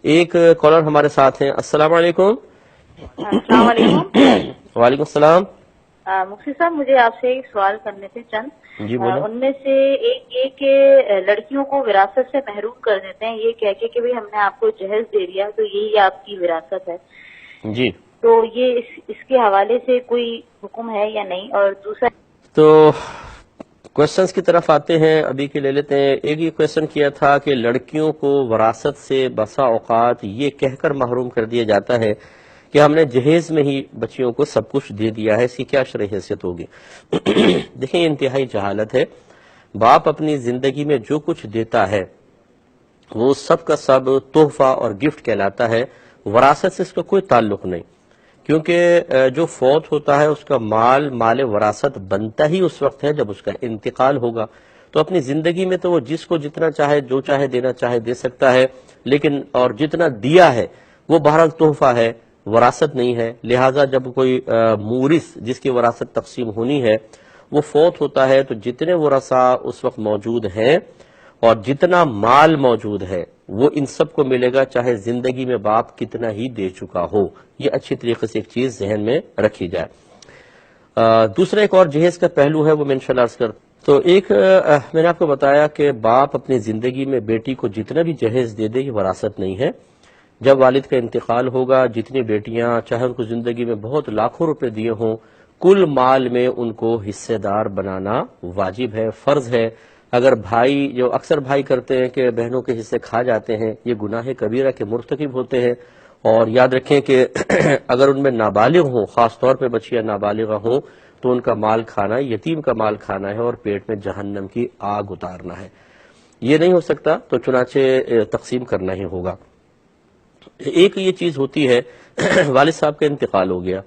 ایک کالر ہمارے ساتھ ہیں. السلام علیکم. السلام علیکم. وعلیکم السلام. مفتی صاحب مجھے آپ سے ایک سوال کرنے تھے چند. جی بولیں. ان میں سے ایک یہ کہ لڑکیوں کو وراثت سے محروم کر دیتے ہیں یہ کہہ کے کہ ہم نے آپ کو جہیز دے دیا تو یہی آپ کی وراثت ہے. جی تو یہ اس کے حوالے سے کوئی حکم ہے یا نہیں؟ اور دوسرا تو کوشچنس کی طرف آتے ہیں، ابھی کے لے لیتے ہیں. ایک یہ کوشچن کیا تھا کہ لڑکیوں کو وراثت سے بسا اوقات یہ کہہ کر محروم کر دیا جاتا ہے کہ ہم نے جہیز میں ہی بچیوں کو سب کچھ دے دیا ہے، اس کی کیا شرعی حیثیت ہوگی؟ دیکھیں یہ انتہائی جہالت ہے. باپ اپنی زندگی میں جو کچھ دیتا ہے وہ سب کا سب تحفہ اور گفٹ کہلاتا ہے، وراثت سے اس کا کوئی تعلق نہیں. کیونکہ جو فوت ہوتا ہے اس کا مال وراثت بنتا ہی اس وقت ہے جب اس کا انتقال ہوگا. تو اپنی زندگی میں تو وہ جس کو جتنا چاہے جو چاہے دینا چاہے دے سکتا ہے، لیکن اور جتنا دیا ہے وہ بہرحال تحفہ ہے، وراثت نہیں ہے. لہٰذا جب کوئی مورث جس کی وراثت تقسیم ہونی ہے وہ فوت ہوتا ہے تو جتنے ورثاء اس وقت موجود ہیں اور جتنا مال موجود ہے وہ ان سب کو ملے گا، چاہے زندگی میں باپ کتنا ہی دے چکا ہو. یہ اچھی طریقے سے ایک چیز ذہن میں رکھی جائے. دوسرا ایک اور جہیز کا پہلو ہے وہ میں انشاءاللہ عرض کرتا. تو ایک میں نے آپ کو بتایا کہ باپ اپنی زندگی میں بیٹی کو جتنا بھی جہیز دے دے یہ وراثت نہیں ہے. جب والد کا انتقال ہوگا جتنی بیٹیاں چاہے ان کو زندگی میں بہت لاکھوں روپے دیے ہوں، کل مال میں ان کو حصے دار بنانا واجب ہے، فرض ہے. اگر بھائی، جو اکثر بھائی کرتے ہیں کہ بہنوں کے حصے کھا جاتے ہیں، یہ گناہ کبیرہ کے مرتکب ہوتے ہیں. اور یاد رکھیں کہ اگر ان میں نابالغ ہوں، خاص طور پہ بچیاں نابالغہ ہوں، تو ان کا مال کھانا یتیم کا مال کھانا ہے اور پیٹ میں جہنم کی آگ اتارنا ہے. یہ نہیں ہو سکتا تو چنانچہ تقسیم کرنا ہی ہوگا. ایک یہ چیز ہوتی ہے والد صاحب کا انتقال ہو گیا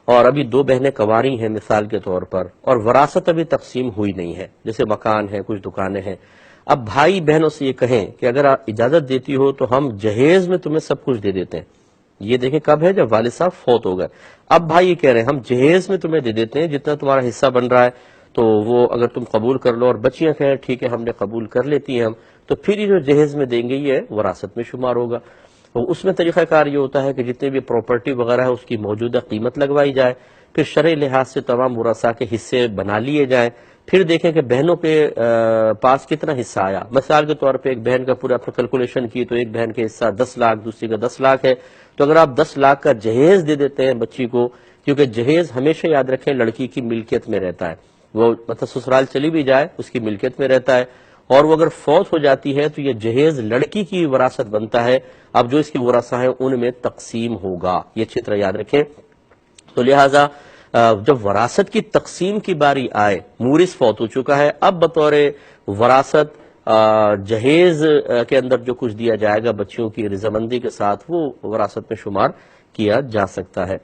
اور ابھی دو بہنیں کنواری ہیں مثال کے طور پر، اور وراثت ابھی تقسیم ہوئی نہیں ہے، جیسے مکان ہے، کچھ دکانیں ہیں. اب بھائی بہنوں سے یہ کہیں کہ اگر آپ اجازت دیتی ہو تو ہم جہیز میں تمہیں سب کچھ دے دیتے ہیں. یہ دیکھیں کب ہے؟ جب والد صاحب فوت ہو گئے. اب بھائی یہ کہہ رہے ہیں ہم جہیز میں تمہیں دے دیتے ہیں جتنا تمہارا حصہ بن رہا ہے، تو وہ اگر تم قبول کر لو. اور بچیاں کہیں ٹھیک ہے ہم نے قبول کر لیتی ہیں ہم، تو پھر یہ جو جہیز میں دیں گے یہ وراثت میں شمار ہوگا. تو اس میں طریقہ کار یہ ہوتا ہے کہ جتنے بھی پراپرٹی وغیرہ ہے اس کی موجودہ قیمت لگوائی جائے، پھر شرعی لحاظ سے تمام ورثاء کے حصے بنا لیے جائیں، پھر دیکھیں کہ بہنوں کے پاس کتنا حصہ آیا. مثال کے طور پہ ایک بہن کا پورا اپنا کیلکولیشن کی تو ایک بہن کا حصہ 10 لاکھ، دوسری کا 10 لاکھ ہے. تو اگر آپ 10 لاکھ کا جہیز دے دیتے ہیں بچی کو، کیونکہ جہیز ہمیشہ یاد رکھیں لڑکی کی ملکیت میں رہتا ہے، وہ مطلب سسرال چلی بھی جائے اس کی ملکیت میں رہتا ہے، اور وہ اگر فوت ہو جاتی ہے تو یہ جہیز لڑکی کی وراثت بنتا ہے. اب جو اس کی ورثہ ہیں ان میں تقسیم ہوگا، یہ اچھی طرح یاد رکھیں. تو لہٰذا جب وراثت کی تقسیم کی باری آئے، مورث فوت ہو چکا ہے، اب بطور وراثت جہیز کے اندر جو کچھ دیا جائے گا بچیوں کی رضامندی کے ساتھ وہ وراثت میں شمار کیا جا سکتا ہے.